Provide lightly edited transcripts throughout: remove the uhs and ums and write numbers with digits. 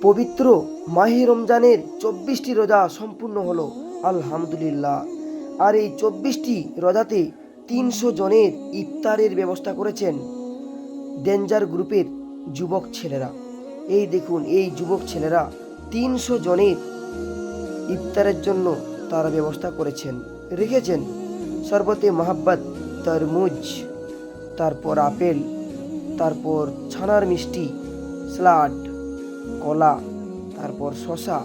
পবিত্র মাহে রমজানের 24টি রোজা সম্পূর্ণ হলো আলহামদুলিল্লাহ। আর এই 24টি রোজাতে 300 জনের ইফতারের ব্যবস্থা করেছেন ডেঞ্জার গ্রুপের যুবক ছেলেরা। এই দেখুন, এই যুবক ছেলেরা 300 জনের ইফতারের জন্য তারা ব্যবস্থা রেখেছেন শরবতে মাহাব্বত, তরমুজ, তারপর আপেল, তারপর ছানার মিষ্টি, স্যালাড, কলা, তারপর শসা,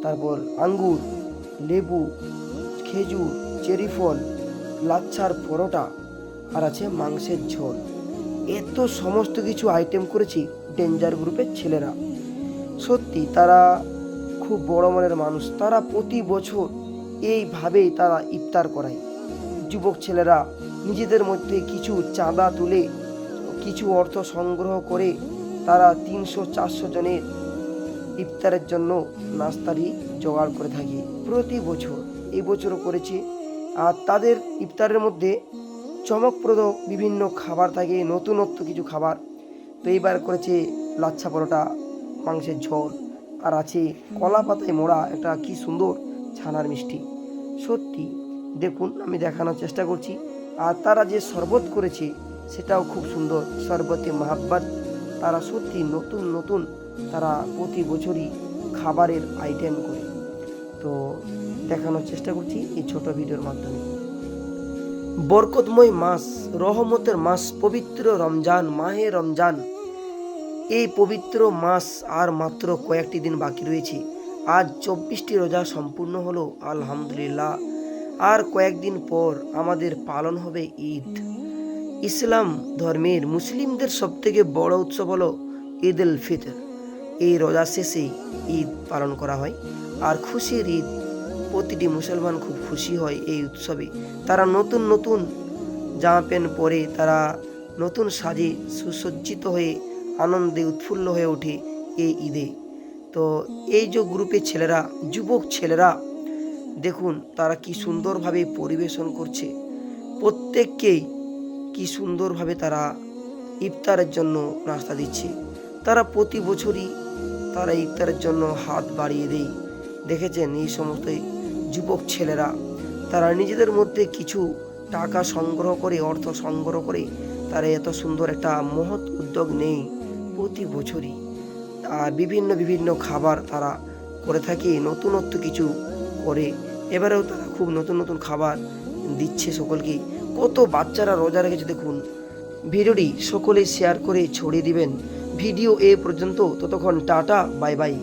তারপর আঙ্গুর, লেবু, খেজুর, চেরি ফল, লাচ্ছার পরোটা, আর আছে মাংসের ঝোল। এত সমস্ত কিছু আইটেম করেছি ডেঞ্জার গ্রুপের ছেলেরা। সত্যি তারা খুব বড় মনের মানুষ। তারা প্রতি বছর এইভাবেই তারা ইফতার করায়। যুবক ছেলেরা নিজেদের মধ্যে কিছু চাঁদা তুলে, কিছু অর্থ সংগ্রহ করে তারা 300-400 জনের ইফতারের জন্য নাস্তারি জোগাড় করে থাকে প্রতি বছর। এই বছরও করেছে। আর তাদের ইফতারের মধ্যে চমকপ্রদ বিভিন্ন খাবার থাকে, নতুনত্ব কিছু খাবার। তো এইবার করেছে লাচ্ছা পরোটা, মাংসের ঝোল, আর আছে কলা পাতায় মোড়া একটা কি সুন্দর ছানার মিষ্টি। সত্যি দেখুন, আমি দেখানোর চেষ্টা করছি। আর তারা যে শরবত করেছে সেটাও খুব সুন্দর, শরবতে মাহাব্বত। তারা সত্যি নতুন নতুন তারা প্রতি বছরই খাবারের আইটেম করে। তো দেখানোর চেষ্টা করছি এই ছোট ভিডিওর মাধ্যমে। বরকতময় মাস, রহমতের মাস, পবিত্র রমজান, মাহে রমজান। এই পবিত্র মাস আর মাত্র কয়েকটি দিন বাকি রয়েছে। আজ 24টি রোজা সম্পূর্ণ হলো আলহামদুলিল্লাহ। আর কয়েকদিন পর আমাদের পালন হবে ঈদ। ইসলাম ধর্মের মুসলিমদের সবথেকে বড় উৎসব হলো ঈদ উল ফিতর। এই রোজা শেষে ঈদ পালন করা হয়। আর খুশির ঈদ, প্রতিটি মুসলমান খুব খুশি হয় এই উৎসবে। তারা নতুন নতুন জামা প্যান্ট পরে, তারা নতুন সাজে সুসজ্জিত হয়ে আনন্দে উৎফুল্ল হয়ে ওঠে এই ঈদে। তো এই যে গ্রুপের ছেলেরা, যুবক ছেলেরা, দেখুন তারা কি সুন্দরভাবে পরিবেশন করছে। প্রত্যেককেই কি সুন্দরভাবে তারা ইফতারের জন্য নাস্তা দিচ্ছে। তারা প্রতি বছরই তারা ইফতারের জন্য হাত বাড়িয়ে দেয়। দেখেছেন এই সমস্ত যুবক ছেলেরা, তারা নিজেদের মধ্যে কিছু টাকা সংগ্রহ করে, অর্থ সংগ্রহ করে তারা এত সুন্দর একটা মহৎ উদ্যোগ নেই প্রতি বছরই। আর বিভিন্ন বিভিন্ন খাবার তারা করে থাকে, নতুনত্ব কিছু করে। এবারেও তারা খুব নতুন নতুন খাবার দিচ্ছে সকলকে। কত বাচ্চারা রোজা রেখেছে দেখুন। ভিডিওটি সকলে শেয়ার করে ছড়িয়ে দিবেন। ভিডিও এ পর্যন্ত, ততক্ষণ টাটা, বাই বাই।